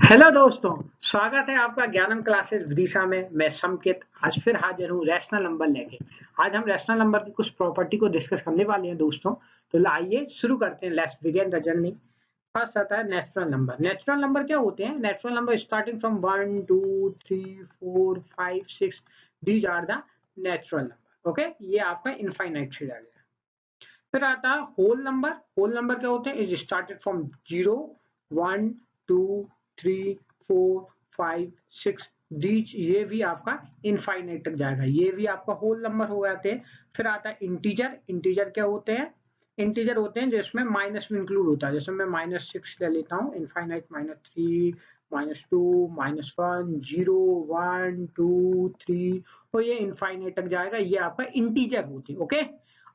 Hello दोस्तों, स्वागत है आपका ज्ञानम क्लासेस विदिशा में। मैं संकेत आज फिर हाजिर हूँ रैशनल नंबर लेके। आज हम रैशनल नंबर की कुछ प्रॉपर्टी को डिस्कस करने वाले हैं दोस्तों। तो आइए शुरू करते हैं। Let's begin the journey. First आता है नेचुरल नंबर। नेचुरल नंबर क्या होते हैं? Natural number starting from 1 2 3 4 5 6 these are the natural number. Okay, ये आपका इनफाइनाइट सीरीज आ गया। फिर आता है होल नंबर। होल नंबर क्या होते हैं? इज स्टार्टेड फ्रॉम 0 1 2 3 4 5 6 डीच, ये भी आपका इनफाइनाइट तक जाएगा, ये भी आपका होल नंबर हो जाते हैं। फिर आता है इंटीजर। इंटीजर क्या होते हैं? इंटीजर होते हैं जिसमें माइनस भी इंक्लूड होता है। जैसे मैं -6 ले लेता हूँ, इनफाइनाइट -3 -2 -1 0 1 2 3, और ये इनफाइनाइट तक जाएगा। ये आपका इंटीजर होते हैं। ओके,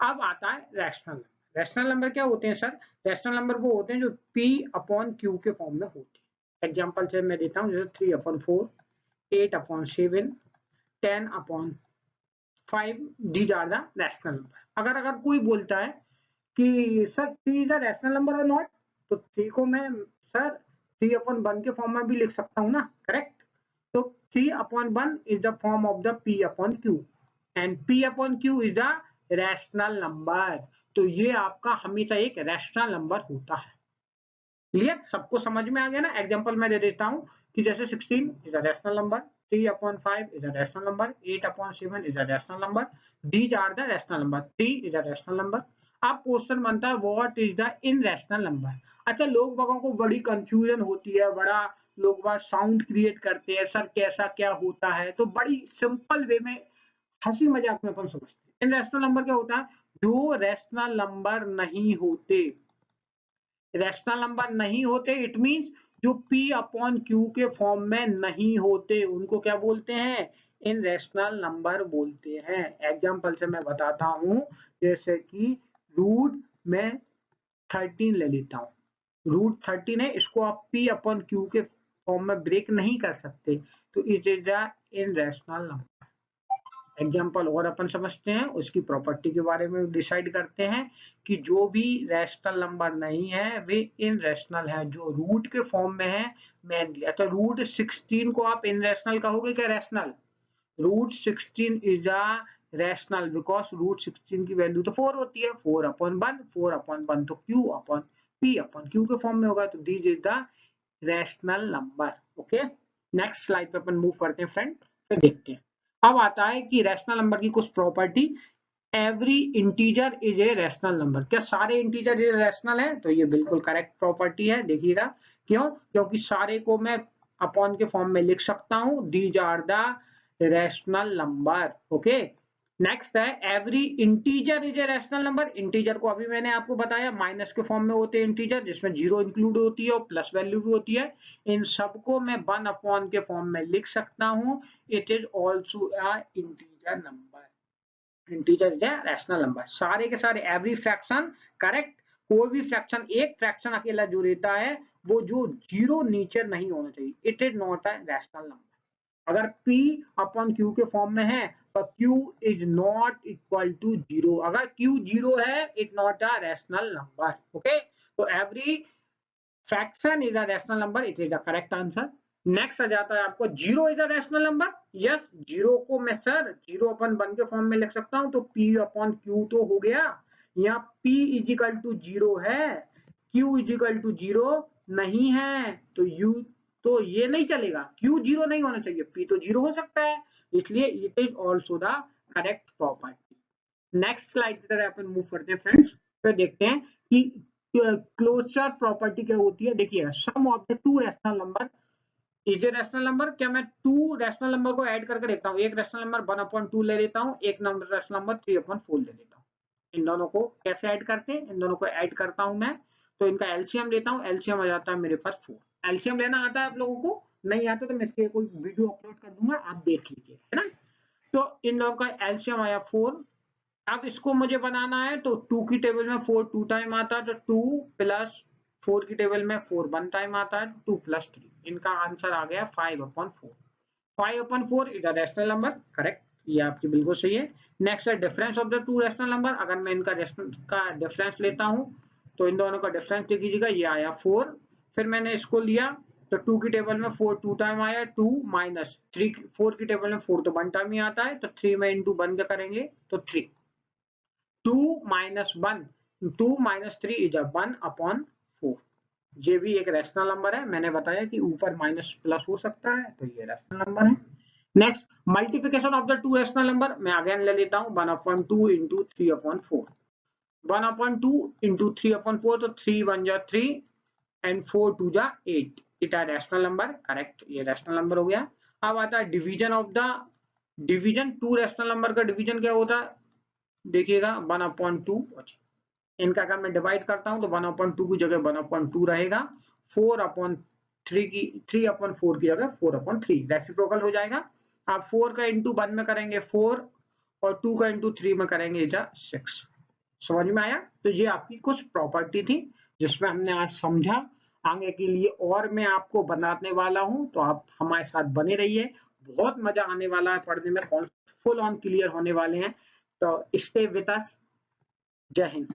अब आता है रैशनल नंबर। रैशनल नंबर क्या होते हैं सर? रैशनल नंबर वो होते हैं जो P अपॉन Q के फॉर्म में होते हैं। एग्जांपल से मैं देता हूँ, जैसे 3/4 8/7 10/5, these are the rational number. अगर कोई बोलता है कि sir 3 is the rational number और नॉट, तो 3 को मैं सर 3/1 के फॉर्म में भी लिख सकता हूँ ना, करेक्ट? तो 3/1 is the form of the P/Q and P/Q is the rational number. तो ये आपका हमेशा एक रैशनल नंबर होता है। क्लियर? सबको समझ में आ गया ना? एग्जांपल मैं दे देता हूँ कि जैसे 16 is a rational number, 3/5 is a rational number, 8/7 is a rational number, these are the rational number, 3 is a rational number. अब क्वेश्चन बनता है what is the irrational number. अच्छा, लोग बागों को बड़ी कंफ्यूजन होती है, बड़ा लोग बाग साउंड क्रिएट करते हैं, सर कैसा क्या होता है? तो बड़ी सिंपल वे में, हंसी मजाक में अपन समझते हैं। इनरैशनल नंबर क्या होता है? जो रैशनल नंबर नहीं होते। रैशनल नंबर नहीं होते इट मींस जो P/Q के फॉर्म में नहीं होते, उनको क्या बोलते हैं? इनरैशनल नंबर बोलते हैं। एग्जांपल से मैं बताता हूं, जैसे कि रूट में 13 ले लेता हूं। रूट 13 है, इसको आप P/Q के फॉर्म में ब्रेक नहीं कर सकते, तो it is the irrational number. Example और अपन समझते हैं, उसकी प्रॉपर्टी के बारे में डिसाइड करते हैं कि जो भी रैशनल नंबर नहीं है वे इनरैशनल है, जो रूट के फॉर्म में है मेनली। अच्छा, रूट 16 को आप इनरैशनल कहोगे क्या rational? Root 16 is a rational because root 16 की वैल्यू तो 4 होती है। 4/1 तो P/Q के फॉर्म में होगा, तो this is the rational number. Okay, next slide पे अपन मूव करते हैं फ्रेंड, फिर देखते हैं। अब आता है कि रैशनल नंबर की कुछ property. Every integer is a rational number. क्या सारे इंटीजर रैशनल है? तो ये बिल्कुल करेक्ट प्रॉपर्टी है। देखिएगा क्यों? क्योंकि सारे को मैं अपॉन के फॉर्म में लिख सकता हूं। These are the rational number. Okay, next है every integer is a rational number. Integer को अभी मैंने आपको बताया माइनस के फॉर्म में होते हैं इंटीजर, जिसमें 0 इंक्लूड होती है और प्लस वैल्यू भी होती है। इन सबको मैं 1 के फॉर्म में लिख सकता हूं। It is also a integer number. Integer is a rational number. सारे के सारे एवरी फ्रैक्शन करेक्ट। कोई भी फ्रैक्शन, एक फ्रैक्शन अकेला जो रहता है वो जो 0 नीचे नहीं होना चाहिए, it is not a rational number. अगर P/Q के फॉर्म में है तो Q is not equal to 0। अगर Q 0 है, it not a rational number. Okay, तो every fraction is a rational number, it is the correct answer. Next आ जाता है आपको 0 is a rational number. Yes, 0 को मैं सर 0/1 के फॉर्म में लिख सकता हूं, तो P/Q तो हो गया। यहाँ P इज इक्वल टू 0 है, Q इज इक्वल टू 0 नहीं है, तो U तो ये नहीं चलेगा। Q 0 नहीं होना चाहिए, P तो 0 हो सकता है, इसलिए it is also the correct property. Next slide की तरह अपन मूव करते हैं फ्रेंड्स, फिर देखते हैं कि क्लोजर प्रॉपर्टी क्या होती है। देखिए, sum of the two rational number is a rational number. क्या मैं 2 रैशनल नंबर को ऐड करके देखता हूँ? एक रैशनल नंबर 1/2 ले लेता हूँ, एक नंबर रैशनल नंबर 3/4 ले लेता हूँ। इन दोनों को कैसे ऐड करते हैं? इन दोनों को ऐड करता हूं मैं, तो इनका एलसीएम लेता हूं। एलसीएम आ जाता है मेरे पास 4। एलसीएम लेना आता है आप लोगों को? नहीं आता तो मैं इसके कोई वीडियो अपलोड कर दूंगा, आप देख लीजिए, है ना? तो इन लोगों का एलसीएम आया 4। अब इसको मुझे बनाना है, तो 2 की टेबल में 4 2 टाइम आता है, तो 2 प्लस 4 की टेबल में 4 1 टाइम आता है, 2 प्लस 3। इनका आंसर आ गया 5/4। 5/4 is a rational number, correct, ये आपकी बिल्कुल सही है। नेक्स्ट है difference of the two rational number. अगर मैं इनका डिफरेंस लेता हूं, तो इन दोनों का डिफरेंस लिख लीजिएगा, ये आया 4। फिर मैंने इसको लिया, तो 2 की टेबल में 4 2 टाइम आया, 2 माइनस 3 4 की टेबल में 4 तो 1 टाइम ही आता है, तो 3 में इंटू 1 क्या करेंगे तो 3। 2 माइनस 1 2 माइनस 3 इज 1/4। ये भी एक रैशनल नंबर है, मैंने बताया कि ऊपर माइनस प्लस हो सकता है, तो ये रैशनल नंबर है। Next multiplication of the two rational number, मैं अगेन ले लेता हूं 1/2 इंटू 3/4। 1/2 इंटू 3/4, तो 3 1 जा 3 एंड 4 2 जा 8। It are rational number, correct, ये रैशनल नंबर हो गया। अब आता है division of the division, to rational number का डिवीजन क्या होता है, देखिएगा 1/2। इनका अगर मैं डिवाइड करता हूं तो 1/2 की जगह 1/2 रहेगा, 4/3 की 3/4 की जगह 4/3 रेसिप्रोकल हो जाएगा। आप 4 का इंटू 1 में करेंगे 4 और 2 का इंटू 3 में करेंगे 6। समझ में आया? तो ये आपकी कुछ प्रॉपर्टी थी जिसमें हमने आज समझा। आगे के लिए और मैं आपको बनाने वाला हूं, तो आप हमारे साथ बने रहिए, बहुत मजा आने वाला है पढ़ने में, फुल ऑन क्लियर होने वाले हैं। तो स्टे विद अस। जय हिंद।